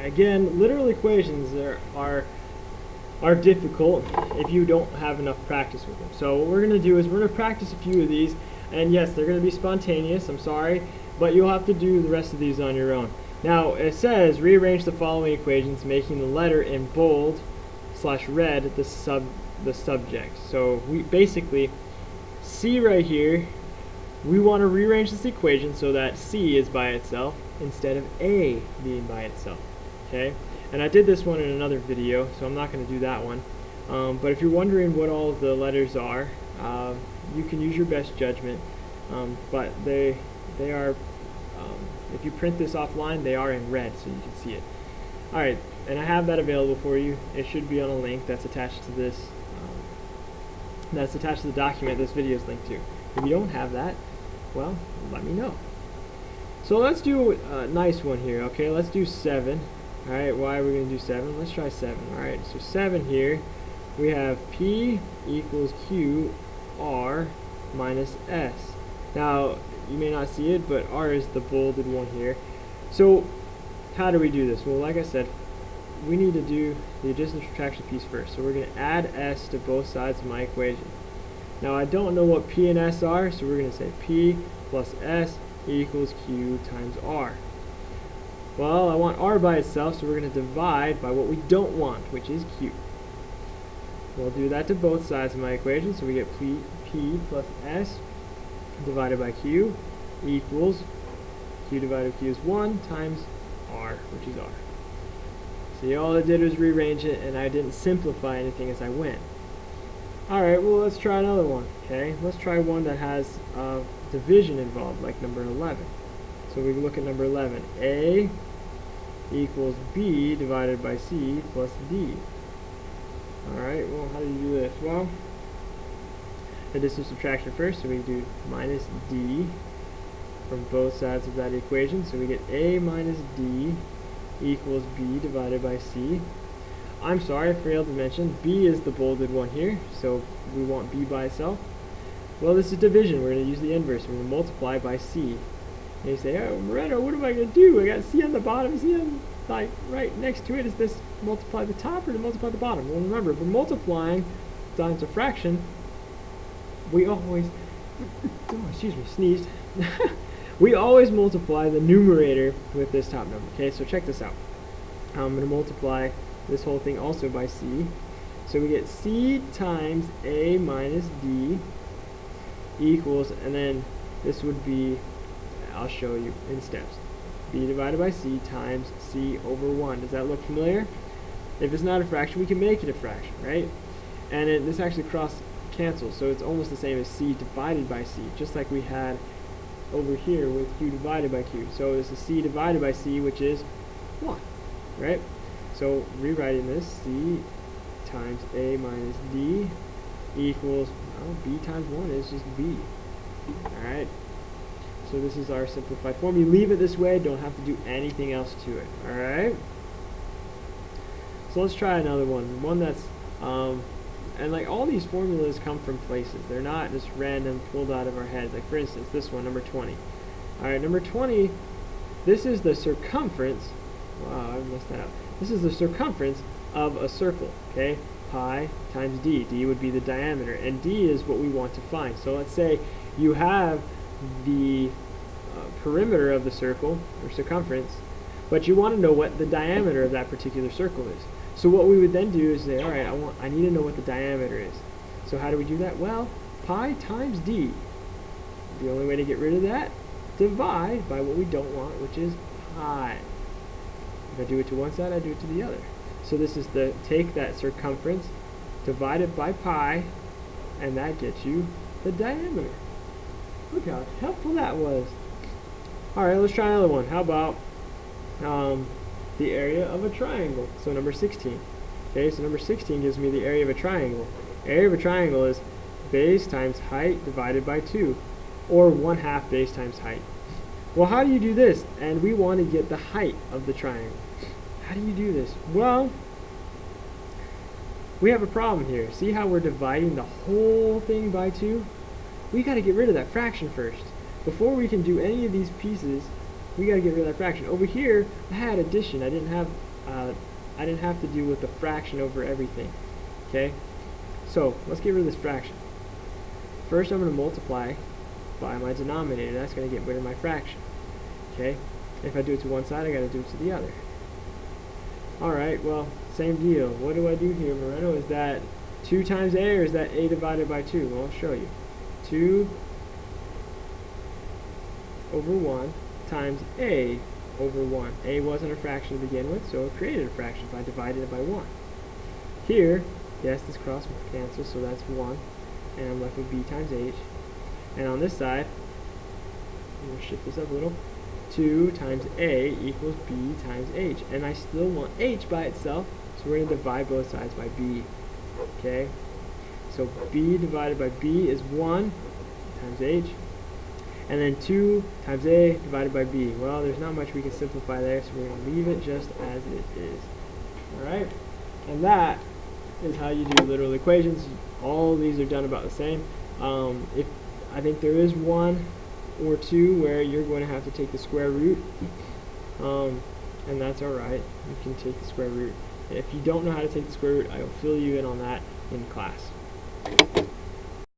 Again, literal equations are difficult if you don't have enough practice with them. So what we're going to do is we're going to practice a few of these, and yes, they're going to be spontaneous, I'm sorry, but you'll have to do the rest of these on your own. Now, it says rearrange the following equations, making the letter in bold / red the subject. So we basically, C right here, we want to rearrange this equation so that C is by itself instead of A being by itself. Okay? And I did this one in another video, so I'm not going to do that one. But if you're wondering what all of the letters are, you can use your best judgment. But they are, if you print this offline, they are in red, so you can see it. Alright, and I have that available for you. It should be on a link that's attached to this, that's attached to the document this video is linked to. If you don't have that, well, let me know. So let's do a nice one here, okay? Let's do 7. Alright, why are we going to do 7? Let's try 7. Alright, so 7 here, we have P equals Q R minus S. Now, you may not see it, but R is the bolded one here. So, how do we do this? Well, like I said, we need to do the addition and subtraction piece first. So we're going to add S to both sides of my equation. Now, I don't know what P and S are, so we're going to say P plus S equals Q times R. Well, I want R by itself, so we're going to divide by what we don't want, which is Q. We'll do that to both sides of my equation, so we get P plus S divided by Q equals Q divided by Q is 1 times R, which is R. See, all I did was rearrange it, and I didn't simplify anything as I went. Alright, well, let's try another one, okay? Let's try one that has division involved, like number 11. So we look at number 11. A equals B divided by C plus D. Alright, well, how do you do this? Well, addition subtraction first, so we do minus D from both sides of that equation. So we get A minus D equals B divided by C. I'm sorry, I failed to mention, B is the bolded one here, so we want B by itself. Well, this is division. We're going to use the inverse. We're going to multiply by C. And you say, oh, Moreno, what am I going to do? I got C on the bottom, C on, like, right next to it. Is this multiply the top or to multiply the bottom? Well, remember, if we're multiplying times a fraction, we always, oh, excuse me, sneezed. We always multiply the numerator with this top number. Okay, so check this out. I'm going to multiply this whole thing also by C. So we get C times A minus D equals, and then this would be, I'll show you in steps, B divided by C times C over 1. Does that look familiar? If it's not a fraction, we can make it a fraction, right? And this actually cross cancels, so it's almost the same as C divided by C, just like we had over here with Q divided by Q. So this is C divided by C, which is 1, right? So rewriting this, C times A minus D equals, well, B times 1 is just B. Alright, so this is our simplified form. You leave it this way, don't have to do anything else to it. Alright, so let's try another one that's and like all these formulas come from places. They're not just random pulled out of our heads. Like for instance, this one, number 20. Alright, number 20, this is the circumference. Wow, I messed that up. This is the circumference of a circle, okay? Pi times d. D would be the diameter, and d is what we want to find. So let's say you have the perimeter of the circle, or circumference, but you want to know what the diameter of that particular circle is. So what we would then do is say, alright, I need to know what the diameter is. So how do we do that? Well, pi times d. The only way to get rid of that, divide by what we don't want, which is pi. If I do it to one side, I do it to the other. So this is the, take that circumference, divide it by pi, and that gets you the diameter. Look how helpful that was. Alright, let's try another one. How about the area of a triangle? So number 16. Okay, so number 16 gives me the area of a triangle. Area of a triangle is base times height divided by 2, or 1/2 base times height. Well, how do you do this? And we want to get the height of the triangle. How do you do this? Well, we have a problem here. See how we're dividing the whole thing by 2? We got to get rid of that fraction first. Before we can do any of these pieces, we got to get rid of that fraction. Over here, I had addition. I didn't have to deal with the fraction over everything. Okay, so let's get rid of this fraction. First, I'm going to multiply by my denominator. That's going to get rid of my fraction. Okay, if I do it to one side, I got to do it to the other. Alright, well, same deal. What do I do here, Moreno? Is that 2 times a, or is that a divided by 2? Well, I'll show you. 2 over 1 times a over 1. A wasn't a fraction to begin with, so it created a fraction if I divided it by 1. Here, yes, this cross cancels, so that's 1. And I'm left with b times h. And on this side, I'm going to shift this up a little. 2 times a equals b times h. And I still want h by itself, so we're going to divide both sides by b. Okay? So b divided by b is 1 times h. And then 2 times a divided by b. Well, there's not much we can simplify there, so we're going to leave it just as it is. Alright? And that is how you do literal equations. All these are done about the same. If I think there is one or two where you're going to have to take the square root, and that's alright. You can take the square root. If you don't know how to take the square root, I will fill you in on that in class.